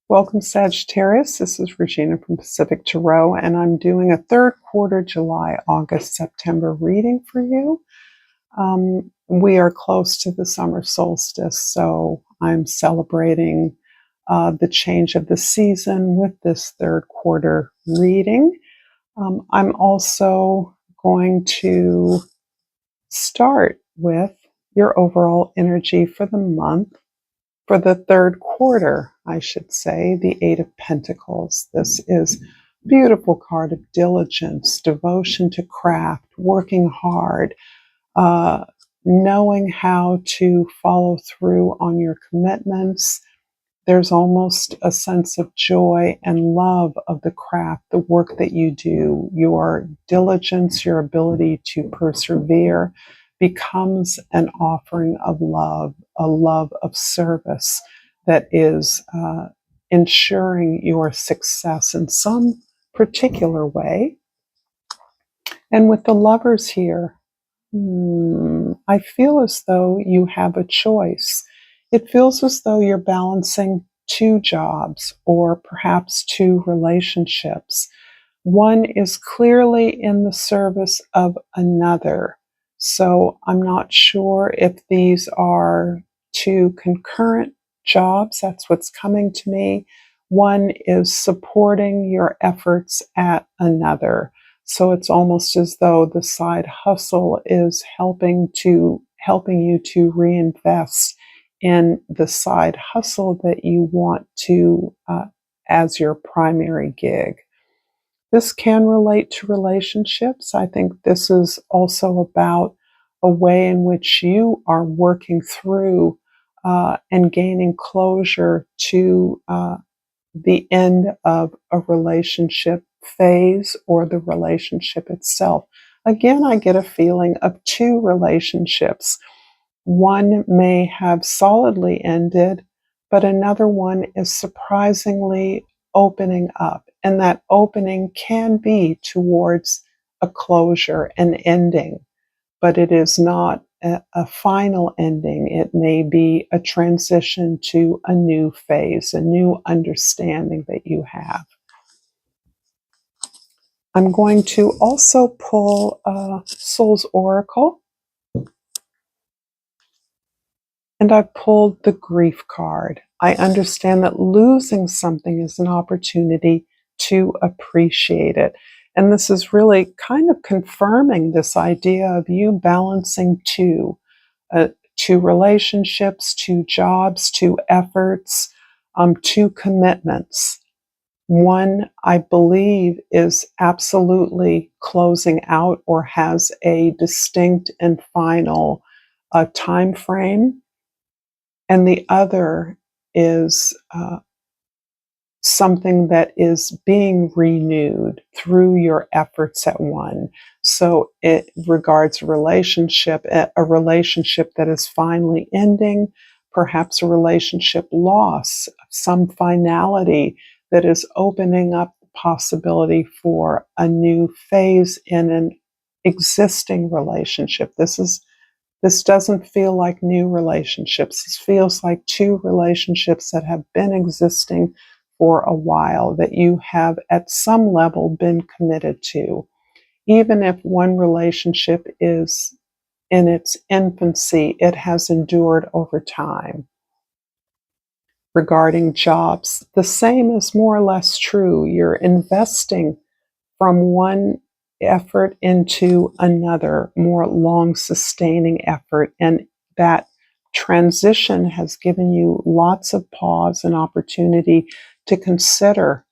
Welcome, Sagittarius. This is Regina from Pacific Tarot, and I'm doing a third quarter July, August, September reading for you. We are close to the summer solstice, so I'm celebrating the change of the season with this third quarter reading. I'm also going to start with your overall energy for the month. For the third quarter, I should say, the Eight of Pentacles. This is a beautiful card of diligence, devotion to craft, working hard, knowing how to follow through on your commitments. There's almost a sense of joy and love of the craft, the work that you do, your diligence, your ability to persevere becomes an offering of love, a love of service that is ensuring your success in some particular way. And with the Lovers here, I feel as though you have a choice. It feels as though you're balancing two jobs or perhaps two relationships. One is clearly in the service of another. So I'm not sure if these are two concurrent jobs. That's what's coming to me. One is supporting your efforts at another. So it's almost as though the side hustle is helping you to reinvest in the side hustle that you want to as your primary gig. This can relate to relationships. I think this is also about a way in which you are working through and gaining closure to the end of a relationship phase or the relationship itself. Again, I get a feeling of two relationships. One may have solidly ended, but another one is surprisingly opening up. And that opening can be towards a closure, an ending, but it is not a final ending. It may be a transition to a new phase, a new understanding that you have. I'm going to also pull Soul's Oracle. And I pulled the grief card. I understand that losing something is an opportunity to appreciate it. And this is really kind of confirming this idea of you balancing two relationships, two jobs, two efforts, two commitments. One, I believe, is absolutely closing out or has a distinct and final time frame. And the other is something that is being renewed through your efforts at one. So it regards a relationship that is finally ending, perhaps a relationship loss, some finality that is opening up the possibility for a new phase in an existing relationship. This doesn't feel like new relationships. This feels like two relationships that have been existing for a while, that you have at some level been committed to. Even if one relationship is in its infancy, it has endured over time. Regarding jobs, the same is more or less true. You're investing from one effort into another, more long-sustaining effort. And that transition has given you lots of pause and opportunity to consider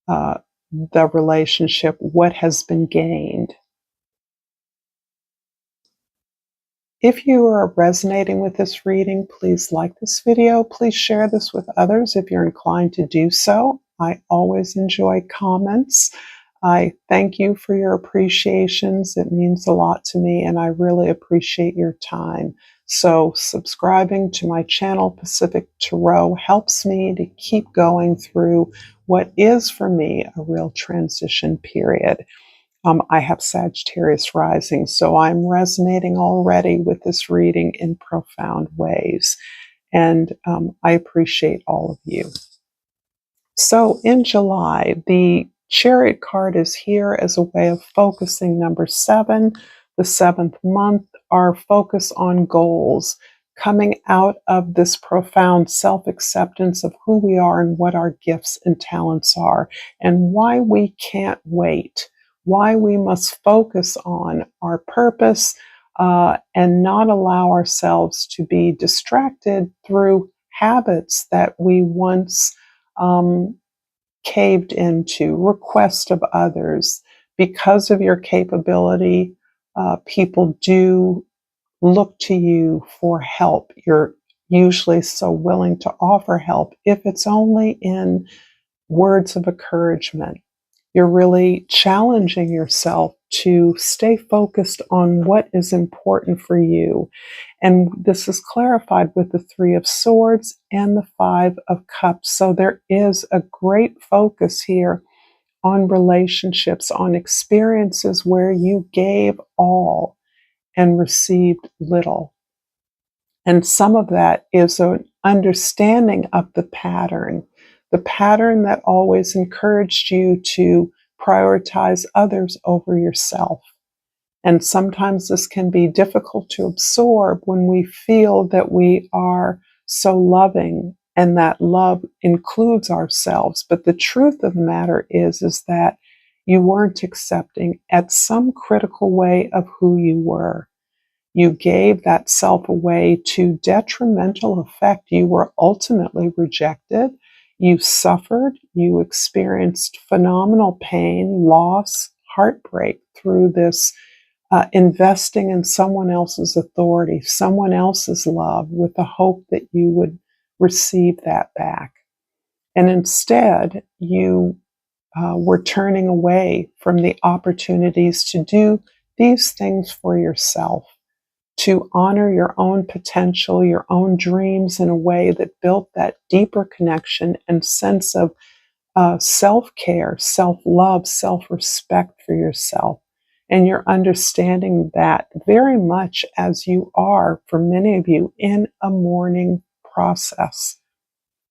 the relationship, what has been gained. If you are resonating with this reading, please like this video. Please share this with others if you're inclined to do so. I always enjoy comments. I thank you for your appreciations. It means a lot to me, and I really appreciate your time. So subscribing to my channel, Pacific Tarot, helps me to keep going through what is, for me, a real transition period. I have Sagittarius rising, so I'm resonating already with this reading in profound ways. And I appreciate all of you. So in July, the Chariot card is here as a way of focusing number 7, the 7th month, our focus on goals, coming out of this profound self-acceptance of who we are and what our gifts and talents are, and why we can't wait, why we must focus on our purpose and not allow ourselves to be distracted through habits that we once caved into, request of others. Because of your capability, people do look to you for help. You're usually so willing to offer help, if it's only in words of encouragement. You're really challenging yourself to stay focused on what is important for you. And this is clarified with the 3 of Swords and the 5 of Cups. So there is a great focus here on relationships, on experiences where you gave all and received little. And some of that is an understanding of the pattern that always encouraged you to prioritize others over yourself. And sometimes this can be difficult to absorb when we feel that we are so loving and that love includes ourselves. But the truth of the matter is that you weren't accepting at some critical way of who you were. You gave that self away to detrimental effect. You were ultimately rejected. You suffered. You experienced phenomenal pain, loss, heartbreak through this investing in someone else's authority, someone else's love, with the hope that you would receive that back. And instead, you were turning away from the opportunities to do these things for yourself, to honor your own potential, your own dreams in a way that built that deeper connection and sense of self-care, self-love, self-respect for yourself. And you're understanding that very much as you are, for many of you, in a mourning process.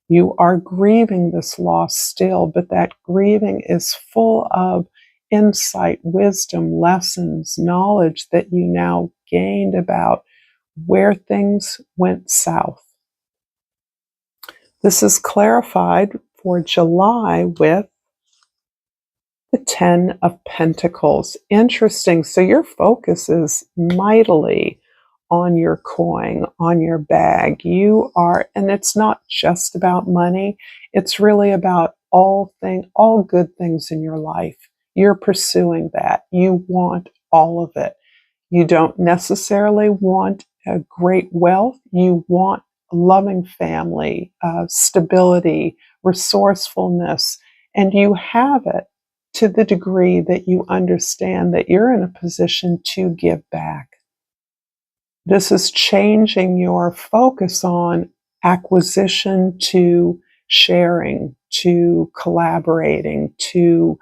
You are grieving this loss still, but that grieving is full of insight, wisdom, lessons, knowledge that you now gained about where things went south. This is clarified for July with the 10 of Pentacles. Interesting. So your focus is mightily on your coin, on your bag. You are, and it's not just about money. It's really about all good things in your life. You're pursuing that. You want all of it. You don't necessarily want a great wealth. You want a loving family, stability, resourcefulness, and you have it to the degree that you understand that you're in a position to give back. This is changing your focus on acquisition to sharing, to collaborating, to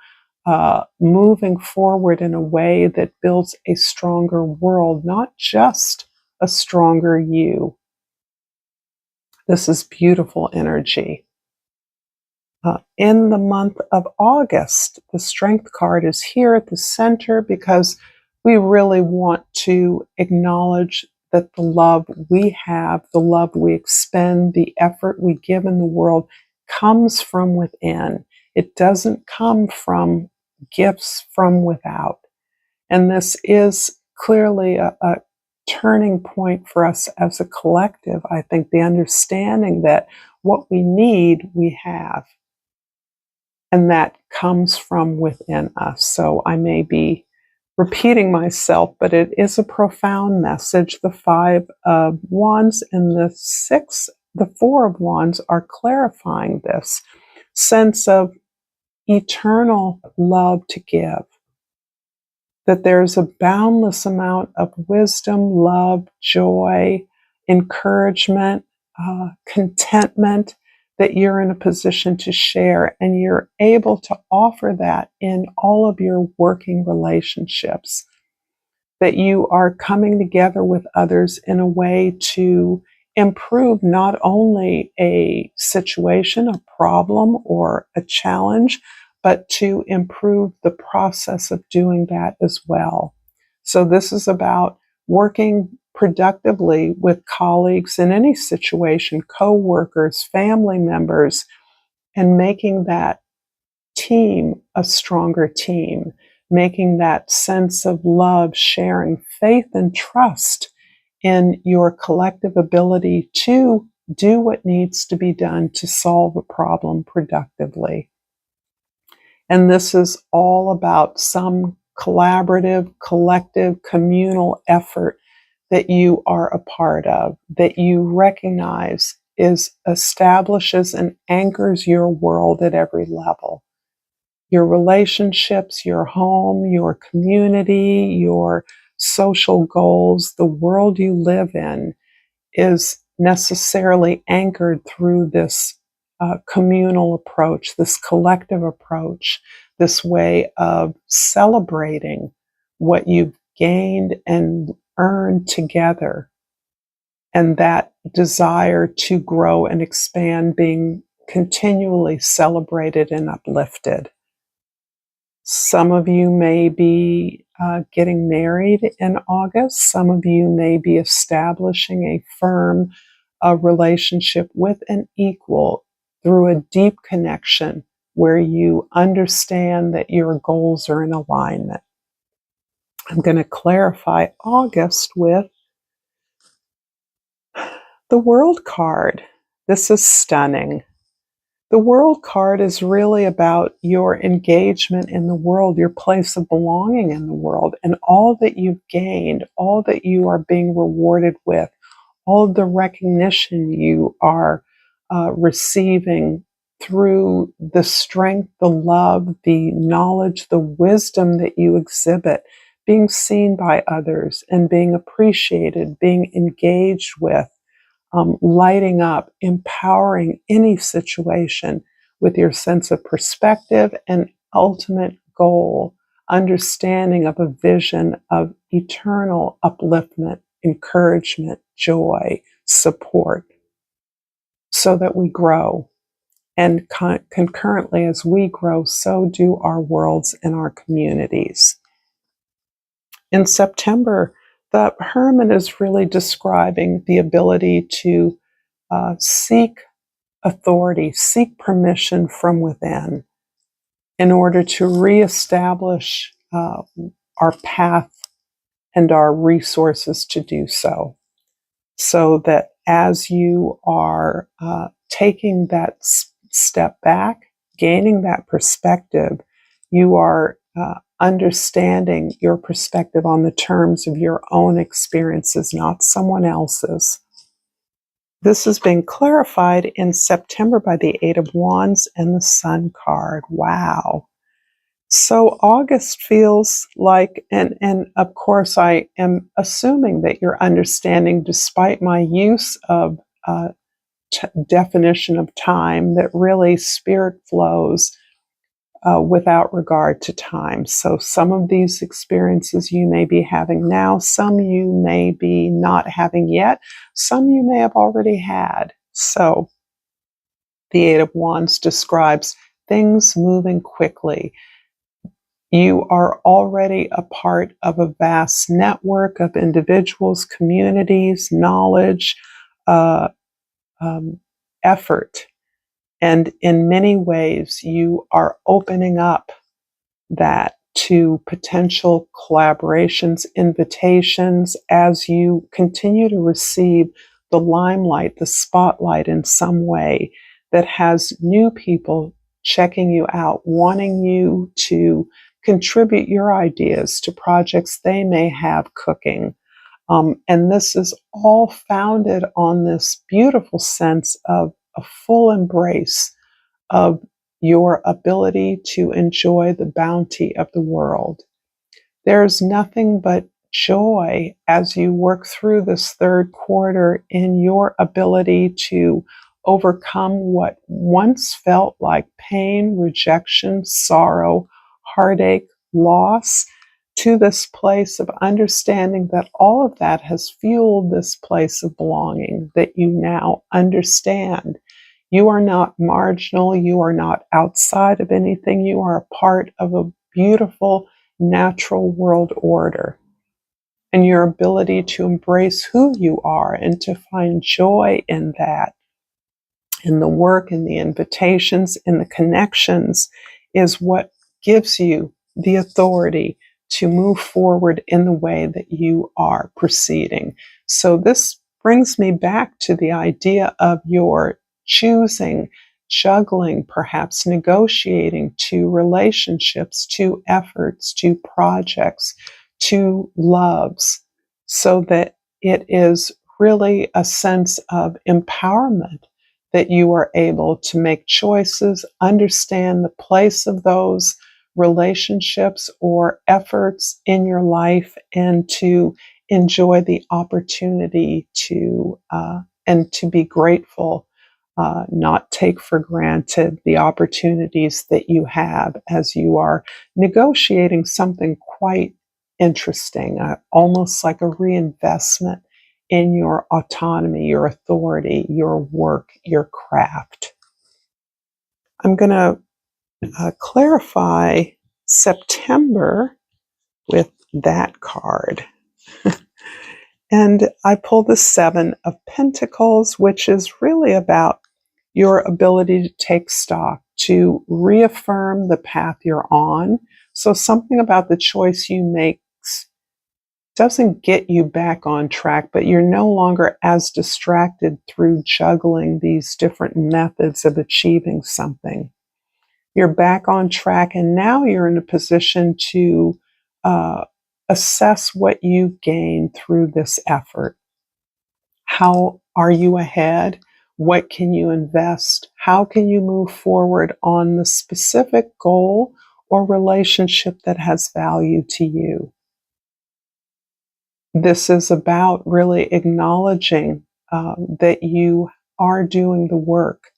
moving forward in a way that builds a stronger world, not just a stronger you. This is beautiful energy. In the month of August, the Strength card is here at the center because we really want to acknowledge that the love we have, the love we expend, the effort we give in the world comes from within. It doesn't come from gifts from without. And this is clearly a turning point for us as a collective. I think the understanding that what we need, we have. And that comes from within us. So I may be repeating myself, but it is a profound message. The 5 of Wands and the 4 of Wands are clarifying this sense of eternal love to give. That there's a boundless amount of wisdom, love, joy, encouragement, contentment that you're in a position to share, and you're able to offer that in all of your working relationships. That you are coming together with others in a way to improve not only a situation, a problem, or a challenge, but to improve the process of doing that as well. So this is about working productively with colleagues in any situation, co-workers, family members, and making that team a stronger team, making that sense of love, sharing, faith, and trust in your collective ability to do what needs to be done to solve a problem productively. And this is all about some collaborative, collective, communal effort that you are a part of, that you recognize establishes and anchors your world at every level. Your relationships, your home, your community, your social goals, the world you live in is necessarily anchored through this communal approach, this collective approach, this way of celebrating what you've gained and earned together, and that desire to grow and expand being continually celebrated and uplifted. Some of you may be getting married in August. Some of you may be establishing a firm relationship with an equal through a deep connection where you understand that your goals are in alignment. I'm going to clarify August with the World card. This is stunning. The World card is really about your engagement in the world, your place of belonging in the world, and all that you've gained, all that you are being rewarded with, all of the recognition you are receiving through the strength, the love, the knowledge, the wisdom that you exhibit, being seen by others and being appreciated, being engaged with. Lighting up, empowering any situation with your sense of perspective and ultimate goal, understanding of a vision of eternal upliftment, encouragement, joy, support, so that we grow. And concurrently, as we grow, so do our worlds and our communities. In September, the Hermit is really describing the ability to seek authority, seek permission from within in order to reestablish our path and our resources to do so. So that as you are taking that step back, gaining that perspective, you are understanding your perspective on the terms of your own experiences, not someone else's. This has been clarified in September by the Eight of Wands and the Sun card. Wow. So August feels like, and of course I am assuming that you're understanding, despite my use of definition of time, that really spirit flows without regard to time. So some of these experiences you may be having now, some you may be not having yet, some you may have already had. So the Eight of Wands describes things moving quickly. You are already a part of a vast network of individuals, communities, knowledge, effort. And in many ways, you are opening up that to potential collaborations, invitations, as you continue to receive the limelight, the spotlight in some way that has new people checking you out, wanting you to contribute your ideas to projects they may have cooking. And this is all founded on this beautiful sense of a full embrace of your ability to enjoy the bounty of the world. There's nothing but joy as you work through this third quarter in your ability to overcome what once felt like pain, rejection, sorrow, heartache, loss, to this place of understanding that all of that has fueled this place of belonging, that you now understand. You are not marginal. You are not outside of anything. You are a part of a beautiful natural world order. And your ability to embrace who you are and to find joy in that, in the work, in the invitations, in the connections, is what gives you the authority to move forward in the way that you are proceeding. So this brings me back to the idea of your choosing, juggling, perhaps negotiating to relationships, to efforts, to projects, to loves, so that it is really a sense of empowerment, that you are able to make choices, understand the place of those relationships or efforts in your life, and to enjoy the opportunity to and to be grateful, not take for granted the opportunities that you have as you are negotiating something quite interesting, almost like a reinvestment in your autonomy, your authority, your work, your craft. I'm going to clarify September with that card. And I pulled the Seven of Pentacles, which is really about your ability to take stock, to reaffirm the path you're on. So something about the choice you make doesn't get you back on track, but you're no longer as distracted through juggling these different methods of achieving something. You're back on track, and now you're in a position to assess what you've gained through this effort. How are you ahead? What can you invest? How can you move forward on the specific goal or relationship that has value to you? This is about really acknowledging that you are doing the work,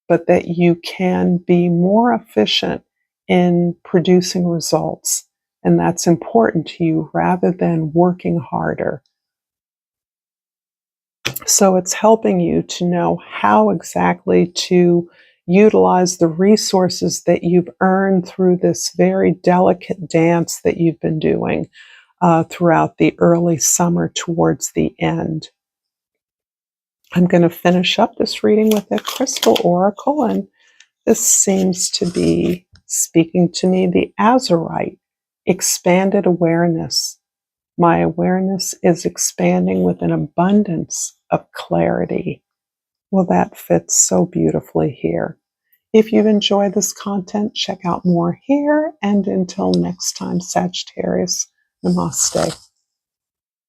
but that you can be more efficient in producing results. And that's important to you rather than working harder. So it's helping you to know how exactly to utilize the resources that you've earned through this very delicate dance that you've been doing throughout the early summer towards the end. I'm going to finish up this reading with a crystal oracle, and this seems to be speaking to me, the Azurite, expanded awareness. My awareness is expanding with an abundance of clarity. Well, that fits so beautifully here. If you've enjoyed this content, check out more here. And until next time, Sagittarius, namaste.